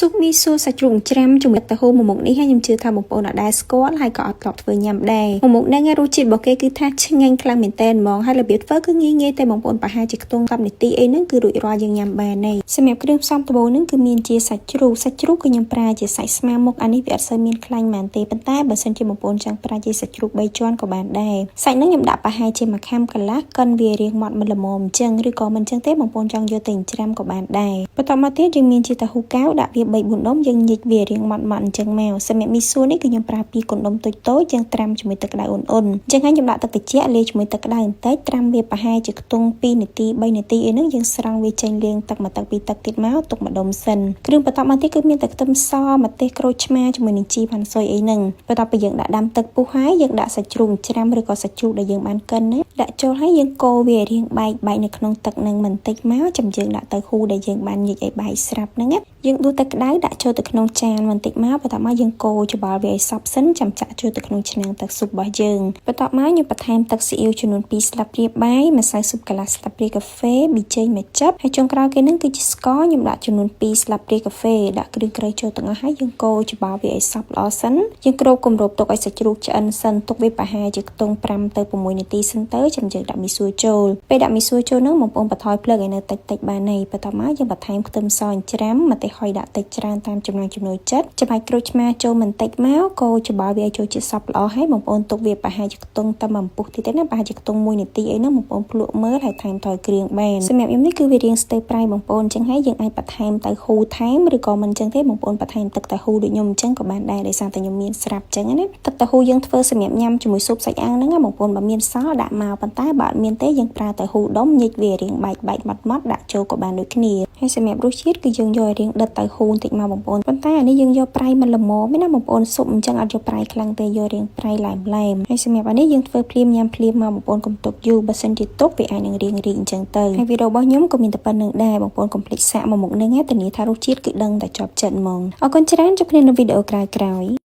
ซุปមីសូសាច់ជ្រូកច្រាំជាមួយទឹកហូរមួយមុខនេះហើយខ្ញុំជឿថាបងប្អូនអត់ដែលស្គាល់ហើយក៏អត់ធ្លាប់ធ្វើញ៉ាំដែរមួយមុខនេះរសជាតិរបស់គេគឺថាឆ្ងាញ់ខ្លាំងមែនតើហ្មងហើយរបៀបធ្វើគឺងាយតែបងប្អូនប្រហែលជាខ្ទង់10នាទីអីហ្នឹងគឺរួចរាល់យើងញ៉ាំបានហើយសម្រាប់គ្រឿងផ្សំដំបូងហ្នឹងគឺមានជាសាច់ជ្រូកគឺខ្ញុំប្រើជាសាច់ស្មើមុខអានេះវាអត់សូវមានខ្លាញ់មែនទេប៉ុន្តែបើសិនជាបងប្អូនចង់ប្រើជាសាច់ជ្រូក3ជាន់ក៏បានដែរសាច់ហ្នឹងខ្ញុំដាក់ប្រហែលជាមួយខាំកន្លះកិនវារៀងម៉ត់មិនល្មមអញ្ចឹងឬក៏មិនអញ្ចឹងទេបងប្អូនចង់យកទៅច្រាំក៏បានដែរបន្តមកទៀតយើងមានជាតាហ៊ូកៅដាក់វា3-4ដុំយើងញិចវារៀងម៉ត់អញ្ចឹងមកសម្រាប់មីសួរនេះគឺខ្ញុំប្រើ2កណ្ដុំតូចៗយើងត្រាំជាមួយទឹកក្តៅអ៊ុនៗអញ្ចឹងហើយខ្ញុំដាក់ទឹកត្រជាក់លាយជាមួយទឹកក្តៅបន្តិចត្រាំវាប្រហែលជាខ្ទង់2នាទី3នាទីអីហ្នឹងយើងស្រង់វាចេញលាងទឹកមកទឹកពីទឹកទៀតមកទុកម្ដុំសិនគ្រឿងបន្តមកទៀតគឺមានតែខ្ទឹមសម្ទេសក្រូចឆ្មាជាមួយនឹងជីផាន់ស៊ុយអីហ្នឹងបន្ទាប់ពីយើងដាក់ដាំទឹកពុះហើយយើងដាក់សាច់ជ្រូកច្រាំឬក៏សាច់ជ្រូកដែលយើងបានកិនណាដាក់ចូលហើយយើងកូរវារៀងបែកនៅក្នុងទឹកហ្នឹងបន្តិចមកចាំយើងដាក់ទៅហ៊ូដែលយើងបានញិចឲ្យបែកស្រាប់ហ្នឹងយើងដួសទឹកក្តៅដាក់ចូលទៅក្នុងចានបន្តិចមកបន្ទាប់មកយើងកូរច្បល់វាឲ្យសព្វសិនចាំចាក់ចូលទៅក្នុងឆ្នាំងទឹកស៊ុបរបស់យើងបន្ទាប់មកយើងបន្ថែមទឹកស៊ីអ៊ីវចំនួន2ស្លាបព្រាបាយម្សៅស៊ុបកន្លះស្លាបព្រាកាហ្វេប៊ីចេងមួយចិបហើយចុងក្រោយគេនឹងគឺជាស្ករខ្ញុំដាក់ចំនួន2ស្លាបព្រាកាហ្វេដាក់គ្រឿងក្រៅចូលទាំងអស់ហើយយើងកូរច្បល់វាឲ្យសព្វល្អសិនយើងគ្របគម្របទុកឲ្យសាច់ជ្រូកឆ្អិនសិនទុកវាប្រហែលជាខ្ទង់5ទៅ6នាទីសិនទៅចាំយើងដាក់មីសួរចូលពេលដាក់មីសួរចូលនោះបងប្អូនបន្ថយភ្លើងឲ្យនៅតិចបានហើយបន្ទាប់មកយើងបន្ថែមខ្ទឹមសច្រាំម្ទេសហុយដាក់តិចច្រើនតាមចំណង់ចំណូលចិត្តចំបាច់ក្រូចឆ្មាចូលបន្តិចមកកូរច្បល់វាឲ្យចូលជាសព្វល្អហើយបងប្អូនទុកវាប្រហែលជាខ្ទង់តែ1ពុះទៀតទេណាប្រហែលជាខ្ទង់1នាទីអីហ្នឹងបងប្អូនភ្លក់មើលហើយថែមថយគ្រឿងបានសម្រាប់ខ្ញុំនេះគឺវារៀងស្ទើរប្រៃបងប្អូនអញ្ចឹងហើយយើងអាចបន្ថែមទៅហ៊ូថែមឬក៏មិនអញ្ចឹងទេបងប្អូនបន្ថែមទឹកតាហ៊ូដូចខ្ញុំអញ្ចឹងក៏បានដែរដោយសារតែខ្ញុំមានស្រាប់អញ្ចឹងណាទឹកតាហ៊ូយើងធ្វើសម្រាប់ញ៉ាំជាមួយស៊ុបសាច់អាំងហ្នឹងបងប្អូនបើមានសល់ដាក់មកប៉ុន្តែបើអត់មានទេយើងប្រើតាហ៊ូដុំញិចវារៀងបែកម៉ត់ដាក់ចូលក៏បានដូចគ្នាហើយសម្រាប់រសជាតិគឺយើងយករៀងដិតទៅហ៊ូបន្តិចមកបងប្អូនប៉ុន្តែអានេះយើងយកប្រៃមិនល្មមទេណាបងប្អូនស៊ុបអញ្ចឹងអត់យកប្រៃខ្លាំងទេយករៀងប្រៃឡែមហើយសម្រាប់អានេះយើងធ្វើភ្លាមញ៉ាំភ្លាមមកបងប្អូនកុំទុកយូរបើសិនជាទុកវាអាចនឹងរៀងអញ្ចឹងទៅហើយវីដេអូរបស់ខ្ញុំក៏មានតែប៉ុណ្្នឹងដែរបងប្អូនកុំភ្លេចសាកមកមុខនឹងធានាថារសជាតិគឺដឹងតែជាប់ចិត្តហ្មងអរគុណច្រើនជួបគ្នានៅវីដេអូក្រោយៗ